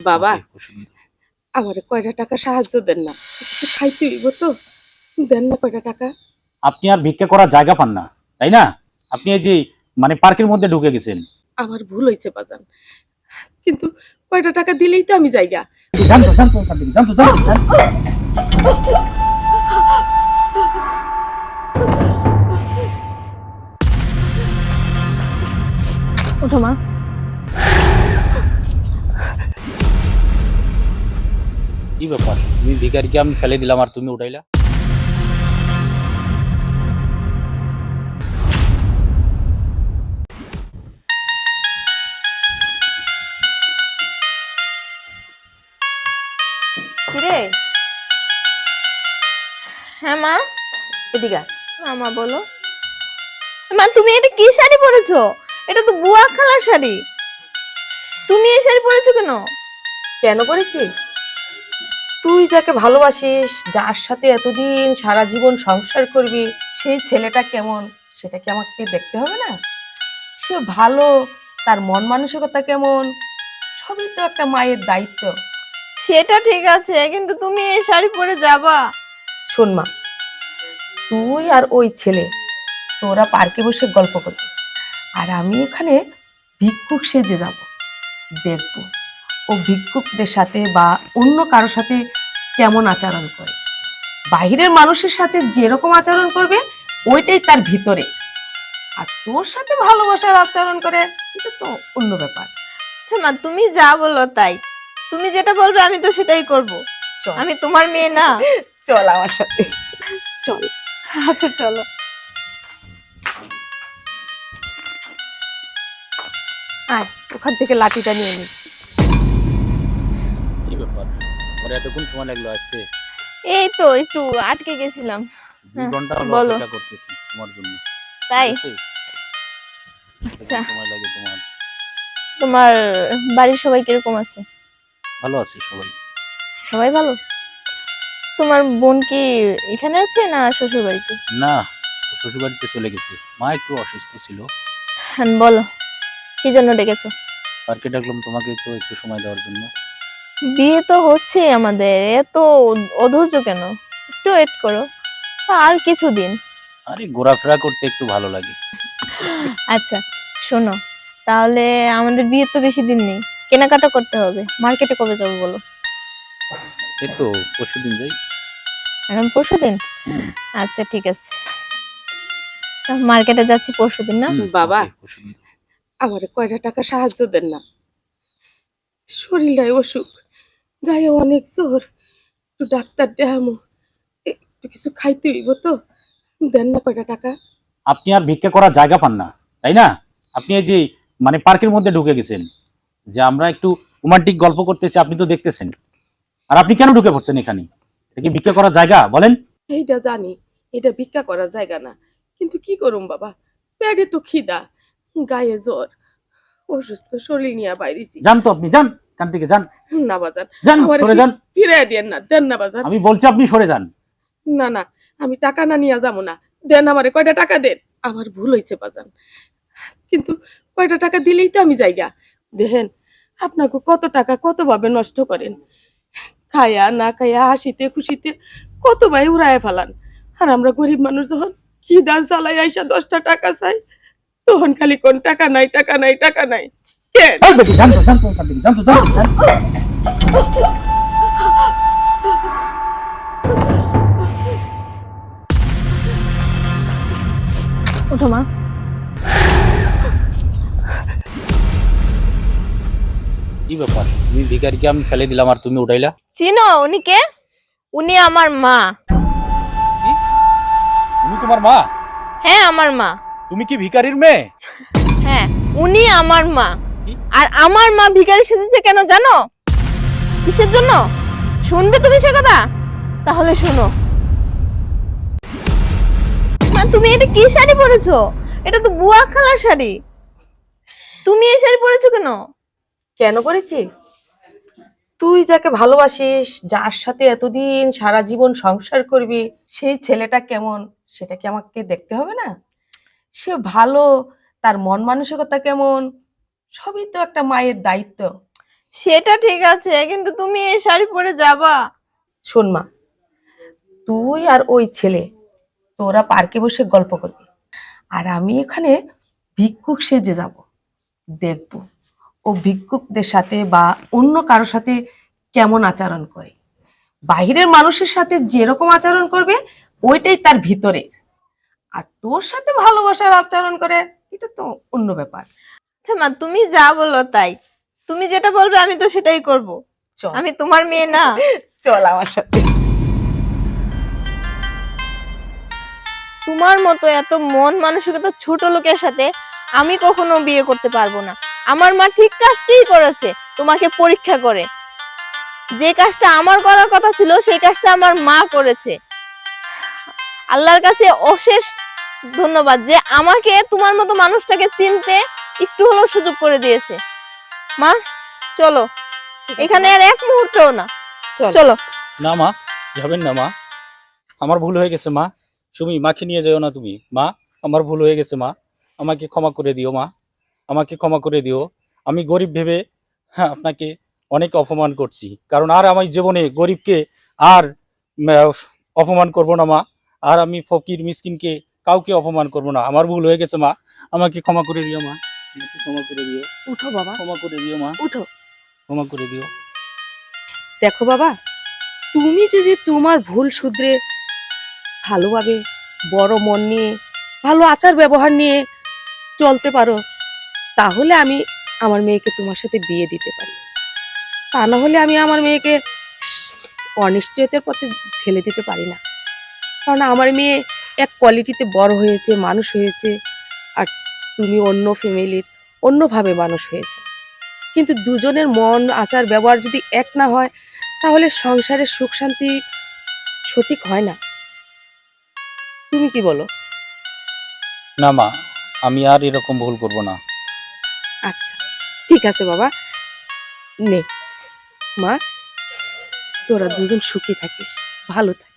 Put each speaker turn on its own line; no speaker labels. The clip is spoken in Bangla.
বাবা,
তোমাকে ওষুধ দিই।
আমারে কয়টা টাকা সাহায্য দেন না, কিছু খাইতে হইব তো, দেন না কয়টা টাকা।
আপনি আর ভিক্ষা করার জায়গা পান না, তাই না? আপনি এই যে পার্কের মধ্যে ঢুকে গেছেন।
আমার ভুল হয়েছে বাজান, কিন্তু কয়টা টাকা দিলেই তো আমি যাইগা।
জানতো জানতো ওখান থেকে, জানতো জানতো জানতো।
ওঠো মা।
কি ব্যাপার, তুমি ভিখারিকে আমি ফেলে দিলাম আর তুমি উঠাইলা?
কিরে? হ্যাঁ মা।
এদিকে
মা বলো। মা তুমি এটা কি শাড়ি পরেছো? এটা তো বুয়া খালার শাড়ি। তুমি এই শাড়ি পরেছো কেন?
কেন করেছি? তুই যাকে ভালোবাসিস, যার সাথে এতদিন সারা জীবন সংসার করবি, সেই ছেলেটা কেমন সেটা কি আমাকে দেখতে হবে না? সে ভালো, তার মন মানসিকতা কেমন, সবই তো একটা মায়ের দায়িত্ব।
সেটা ঠিক আছে, কিন্তু তুমি এই শাড়ি পরে যাবা?
শোন মা, তুই আর ওই ছেলে তোরা পার্কে বসে গল্প করবি, আর আমি ওখানে ভিক্ষুক সেজে যাব, দেখব ও ভিক্ষুকদের সাথে বা অন্য কারোর সাথে কেমন আচরণ করে। বাহিরের মানুষের সাথে যেরকম আচরণ করবে ওইটাই তার ভিতরে, আর তোর সাথে ভালোবাসার আচরণ করে এটা তো অন্য ব্যাপার।
আচ্ছা মা, তুমি যা বলো তাই। তুমি যেটা বলবে আমি তো সেটাই করব।
চল,
আমি তোমার মেয়ে না?
চল আমার সাথে, চল।
আচ্ছা চলো।
আয়, ওখান থেকে লাঠিটা নিয়ে নি।
কি ব্যাপার, আমার এতক্ষণ সময় লাগলো আসতে?
এই তো একটু আটকে গেছিলাম।
2 ঘন্টা হলো
বলো।
অপেক্ষা করতেছি তোমার জন্য।
তাই?
ঠিক আছে?
আচ্ছা,
এতক্ষণ সময় লাগে তোমার?
তোমার বাড়ির সবাই কিরকম আছে?
ভালো আছি সবাই।
সবাই ভালো? তোমার বোন কি এখানে আছে না শ্বশুর বাড়িতে?
না, শ্বশুর বাড়িতে চলে গেছে, মা একটু অসুস্থ ছিল।
হ্যাঁ বলো, কি জন্য ডেকেছো?
পার্কে ডাকলাম তোমাকে তো একটু সময় দেওয়ার জন্য।
বিয়ে তো হচ্ছে আমাদের, এত অধৈর্য কেন? একটু ওয়েট করো, আর কিছুদিন।
আরে ঘোরাফেরা করতে একটু ভালো লাগে।
আচ্ছা শোনো, তাহলে আমাদের বিয়ে তো বেশি দিন নেই, কেনাকাটা করতে হবে। মার্কেটে কবে যাবো বলো?
এই তো পরশুদিন যাই।
এখন পরশুদিন?
হুম,
আচ্ছা ঠিক আছে, মার্কেটে যাচ্ছি পরশুদিন না?
বাবা,
তোমাকে পরশুদিন।
আমারে কয়টা টাকা সাহায্য দেন না, শরীরটাই অসুখ, গায়ে অনেক জ্বর, একটু ডাক্তার দেখামো, একটু কিছু খাইতে হইব তো, দেন না কয়টা টাকা।
আপনি আর ভিক্ষা করার জায়গা পান না, তাই না? আপনি এই যে পার্কের মধ্যে ঢুকে গেছেন, যে আমরা একটু রোমান্টিক গল্প করতেছি, আপনি তো দেখতেছেন। আর আপনি কেন ঢুকে পড়ছেন এখানে? এটা কি ভিক্ষা করার জায়গা বলেন?
এইটা জানি, এটা ভিক্ষা করার জায়গা না, কিন্তু কি করুম বাবা, পেটে তো খিদা, গায়ে জ্বর, অসুস্থ শরীর নিয়ে বাইরেছি।
যান তো, আপনি যান এখান থেকে, যান।
না বাজান,
যান,
আমার
সরে যান।
ফিরে দেন না, দেন না বাজান।
আমি বলছি আপনি সরে যান।
না না, আমি টাকা না নিয়ে যাবো না, দেন আমারে কয়টা টাকা দেন। আমার ভুল হয়েছে বাজান, কিন্তু কয়টা টাকা দিলেই তো আমি যাইগা। দেখেন, আপনাকে কত টাকা কত ভাবে নষ্ট করেন, খায়া না খায়া হাসিতে খুশিতে কত ভাই উড়ায় ফেলান, আর আমরা গরিব মানুষ যখন খিদার জ্বালায় আইসা 10টা টাকা চাই, তখন খালি কোন টাকা নাই টাকা নাই টাকা নাই। কেন?
এই বেটি, যান তো, যান তো এখান থেকে, যান তো, যান, যান।
ওঠো মা।
কি ব্যাপার, তুমি ভিখারিকে আমি ফেলে দিলাম আর তুমি উঠাইলা?
চিনো উনি কে? উনি আমার মা।
কি? তুমি তোমার মা?
হ্যাঁ আমার মা।
তুমি কি ভিখারির মেয়ে?
হ্যাঁ, উনি আমার মা।
কি?
আর আমার মা ভিখারি সেজেছে কেন জানো? কিসের জন্য? শুনবে তুমি সে কথা? তাহলে শোনো। মা তুমি এটা কি শাড়ি পরেছো? এটা তো বুয়া খালার শাড়ি। তুমি এই শাড়ি পরেছো কেন?
কেন করেছি? তুই যাকে ভালোবাসিস, যার সাথে এতদিন সারা জীবন সংসার করবি, সেই ছেলেটা কেমন সেটা কি আমাকে দেখতে হবে না? সে ভালো, তার মন মানসিকতা কেমন, সবই তো একটা মায়ের দায়িত্ব।
সেটা ঠিক আছে, কিন্তু তুমি এই শাড়ি পরে যাবা?
শোন মা, তুই আর ওই ছেলে তোরা পার্কে বসে গল্প করবি, আর আমি এখানে ভিক্ষুক সেজে যাব, দেখবো ও ভিক্ষুকদের সাথে বা অন্য কারোর সাথে কেমন আচরণ করে। বাইরের মানুষের সাথে যেরকম আচরণ করবে ওইটাই তার ভিতরে, আর তোর সাথে ভালোবাসার আচরণ করে এটা তো অন্য ব্যাপার।
আচ্ছা মা, তুমি যা বলো তাই। তুমি যেটা বলবে আমি তো সেটাই করব।
চল,
আমি তোমার মেয়ে না?
চল আমার সাথে।
তোমার মতো এত মন মানসিকতা ছোট লোকের সাথে আমি কখনো বিয়ে করতে পারবো না। আমার মা ঠিক কাজটাই করেছে, তোমাকে পরীক্ষা করে। যে কাজটা আমার করার কথা ছিল সেই কাজটা আমার মা করেছে। আল্লাহর কাছে অশেষ ধন্যবাদ যে আমাকে তোমার মতো মানুষটাকে চিনতে একটু হলেও সুযোগ করে দিয়েছে। মা চলো, এখানে আর এক মুহূর্তও না,
চল।
চলো।
না মা, যাবেন না মা, আমার ভুল হয়ে গেছে মা। সুমি, মাকে নিয়ে যাও না তুমি মা, আমার ভুল হয়ে গেছে মা, আমাকে ক্ষমা করে দিও মা, আমাকে ক্ষমা করে দিও। আমি গরিব ভেবে হ্যাঁ আপনাকে অনেক অপমান করছি, কারণ আর আমার জীবনে গরিবকে আর অপমান করব না মা, আর আমি ফকির মিসকিনকে কাউকে অপমান করব না। আমার ভুল হয়ে গেছে মা, আমাকে ক্ষমা করে দিও মা, আমাকে ক্ষমা করে দিও,
উঠো বাবা,
ক্ষমা করে দিও মা,
উঠো।
ক্ষমা করে দিও।
দেখো বাবা, তুমি যদি তোমার ভুল শুধরে ভালোভাবে বড় মন নিয়ে ভালো আচার ব্যবহার নিয়ে চলতে পারো, তাহলে আমি আমার মেয়েকে তোমার সাথে বিয়ে দিতে পারি। তা না হলে আমি আমার মেয়েকে অনিশ্চয়তার পথে ঠেলে দিতে পারি না। কারণ আমার মেয়ে এক কোয়ালিটিতে বড় হয়েছে, মানুষ হয়েছে, আর তুমি অন্য ফ্যামিলির অন্যভাবে মানুষ হয়েছে। কিন্তু দুজনের মন আচার ব্যবহার যদি এক না হয়, তাহলে সংসারের সুখ শান্তি সঠিক হয় না। তুমি কি বলো?
না মা, আমি আর এরকম ভুল করব না।
আচ্ছা, ঠিক আছে বাবা, নে মা, তোরা দুজন সুখী থাকিস, ভালো থাকিস।